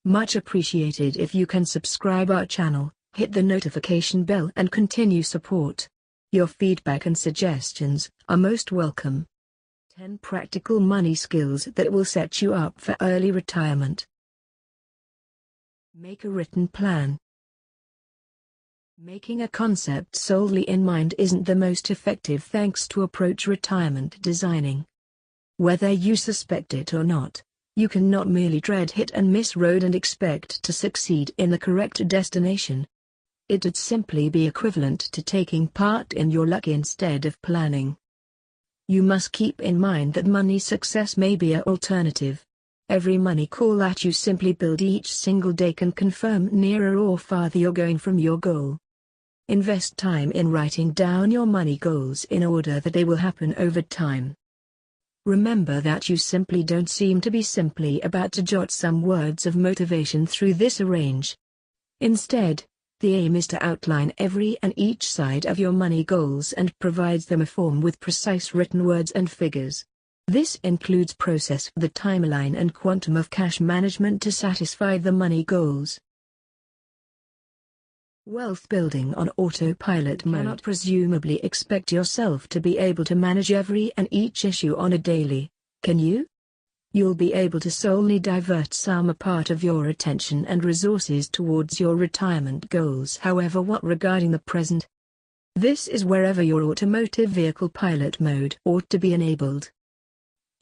Much appreciated if you can subscribe our channel, hit the notification bell and continue support. Your feedback and suggestions are most welcome. 10 practical money skills that will set you up for early retirement. Make a written plan. Making a concept solely in mind isn't the most effective thanks to approach retirement designing. Whether you suspect it or not, you cannot merely tread hit and miss road and expect to succeed in the correct destination. It would simply be equivalent to taking part in your luck instead of planning. You must keep in mind that money success may be an alternative. Every money call that you simply build each single day can confirm nearer or farther you're going from your goal. Invest time in writing down your money goals in order that they will happen over time. Remember that you simply don't seem to be simply about to jot some words of motivation through this arrange. Instead, the aim is to outline every and each side of your money goals and provides them a form with precise written words and figures. This includes process for the timeline and quantum of cash management to satisfy the money goals. Wealth building on autopilot mode. You cannot presumably expect yourself to be able to manage every and each issue on a daily, can you? You'll be able to solely divert some part of your attention and resources towards your retirement goals. However, what regarding the present? This is wherever your automotive vehicle pilot mode ought to be enabled.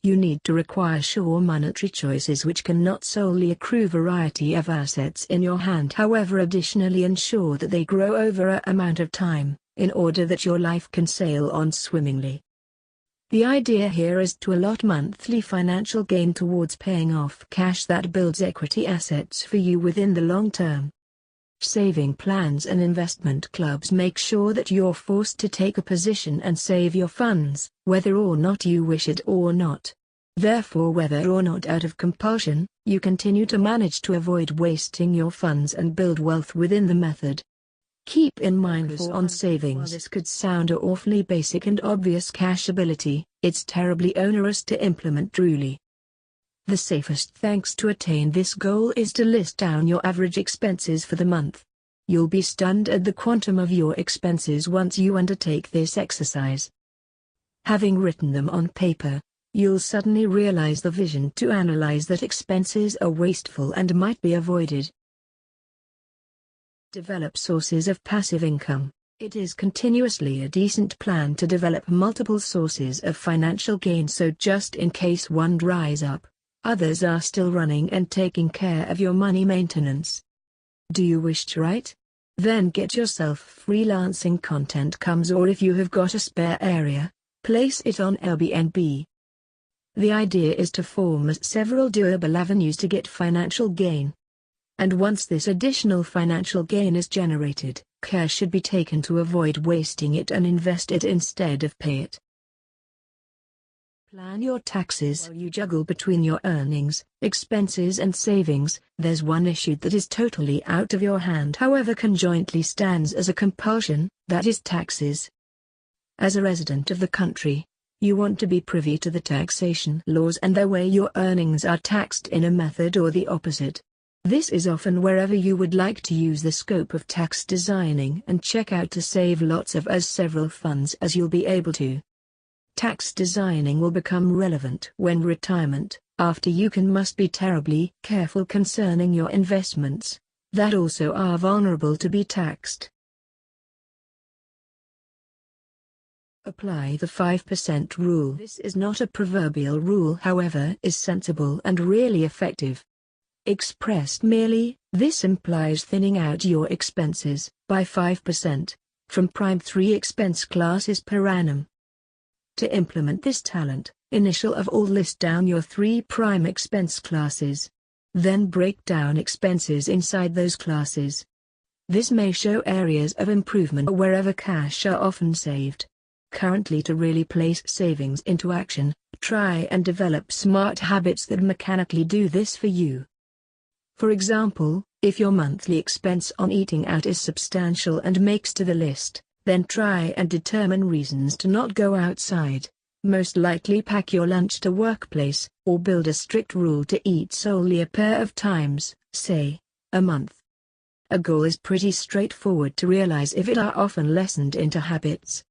You need to require sure monetary choices which can not solely accrue variety of assets in your hand, however additionally ensure that they grow over an amount of time, in order that your life can sail on swimmingly. The idea here is to allot monthly financial gain towards paying off cash that builds equity assets for you within the long term. Saving plans and investment clubs make sure that you're forced to take a position and save your funds, whether or not you wish it or not. Therefore, whether or not out of compulsion, you continue to manage to avoid wasting your funds and build wealth within the method. Keep in mind on savings. While this could sound an awfully basic and obvious cash ability, it's terribly onerous to implement truly. The safest thanks to attain this goal is to list down your average expenses for the month. You'll be stunned at the quantum of your expenses once you undertake this exercise. Having written them on paper, you'll suddenly realize the vision to analyze that expenses are wasteful and might be avoided. Develop sources of passive income. It is continuously a decent plan to develop multiple sources of financial gain, so just in case one dries up, others are still running and taking care of your money maintenance. Do you wish to write? Then get yourself freelancing content comes, or if you have got a spare area, place it on Airbnb. The idea is to form several doable avenues to get financial gain. And once this additional financial gain is generated, care should be taken to avoid wasting it and invest it instead of pay it. Plan your taxes. While you juggle between your earnings, expenses and savings, there's one issue that is totally out of your hand, however conjointly stands as a compulsion, that is taxes. As a resident of the country, you want to be privy to the taxation laws and the way your earnings are taxed in a method or the opposite. This is often wherever you would like to use the scope of tax designing and check out to save lots of as several funds as you'll be able to. Tax designing will become relevant when retirement, after you must be terribly careful concerning your investments, that also are vulnerable to be taxed. Apply the 5% rule. This is not a proverbial rule, however, is sensible and really effective. Expressed merely, this implies thinning out your expenses by 5% from prime 3 expense classes per annum. To implement this talent, initial of all list down your 3 prime expense classes. Then break down expenses inside those classes. This may show areas of improvement wherever cash are often saved. Currently, to really place savings into action, try and develop smart habits that mechanically do this for you. For example, if your monthly expense on eating out is substantial and makes to the list, then try and determine reasons to not go outside. Most likely pack your lunch to workplace, or build a strict rule to eat solely a pair of times say, a month. A goal is pretty straightforward to realize if it are often lessened into habits.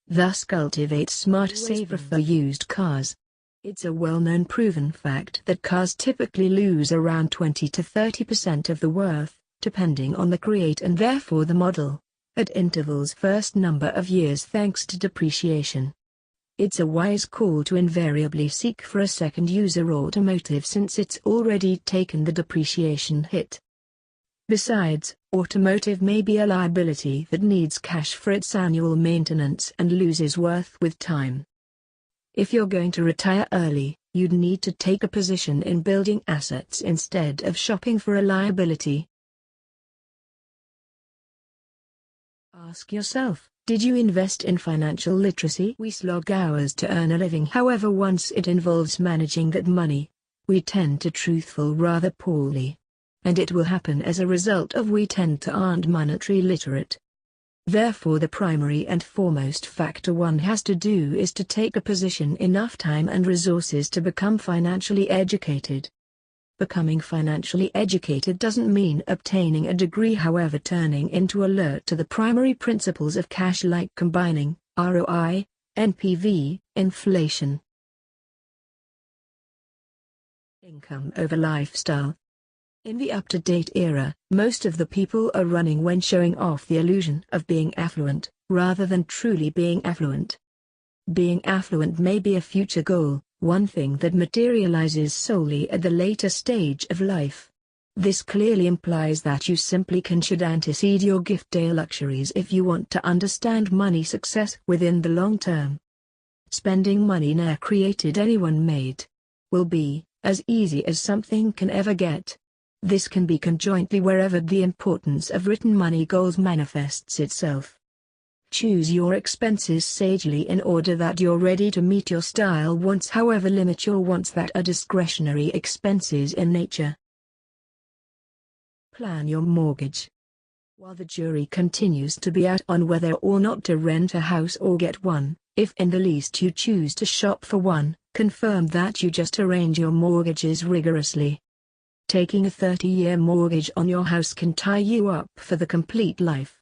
Thus cultivate smart savings. For used cars. It's a well-known proven fact that cars typically lose around 20 to 30% of the worth, depending on the create and therefore the model, at intervals first number of years thanks to depreciation. It's a wise call to invariably seek for a second-user automotive since it's already taken the depreciation hit. Besides, automotive may be a liability that needs cash for its annual maintenance and loses worth with time. If you're going to retire early, you'd need to take a position in building assets instead of shopping for a liability. Ask yourself, did you invest in financial literacy? We slog hours to earn a living. However, once it involves managing that money, we tend to truthful rather poorly. And it will happen as a result of we tend to aren't monetary literate. Therefore the primary and foremost factor one has to do is to take a position enough time and resources to become financially educated. Becoming financially educated doesn't mean obtaining a degree, however turning into alert to the primary principles of cash like combining, ROI, NPV, inflation. Income over lifestyle. In the up-to-date era, most of the people are running when showing off the illusion of being affluent, rather than truly being affluent. Being affluent may be a future goal, one thing that materializes solely at the later stage of life. This clearly implies that you simply should antecede your gift day luxuries if you want to understand money success within the long term. Spending money ne'er created anyone made will be as easy as something can ever get. This can be conjointly wherever the importance of written money goals manifests itself. Choose your expenses sagely in order that you're ready to meet your style wants, however limit your wants that are discretionary expenses in nature. Plan your mortgage. While the jury continues to be out on whether or not to rent a house or get one, if in the least you choose to shop for one, confirm that you just arrange your mortgages rigorously. Taking a 30-year mortgage on your house can tie you up for the complete life.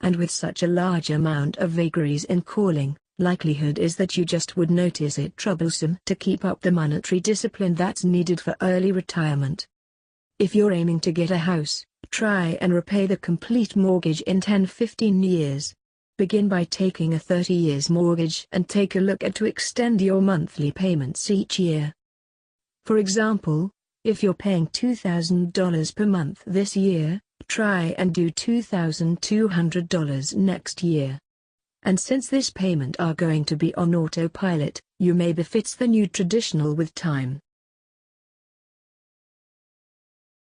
And with such a large amount of vagaries in calling, likelihood is that you just would notice it troublesome to keep up the monetary discipline that's needed for early retirement. If you're aiming to get a house, try and repay the complete mortgage in 10-15 years. Begin by taking a 30 years mortgage and take a look at to extend your monthly payments each year. For example, if you're paying $2,000 per month this year, try and do $2,200 next year. And since this payment are going to be on autopilot, you may befits the new traditional with time.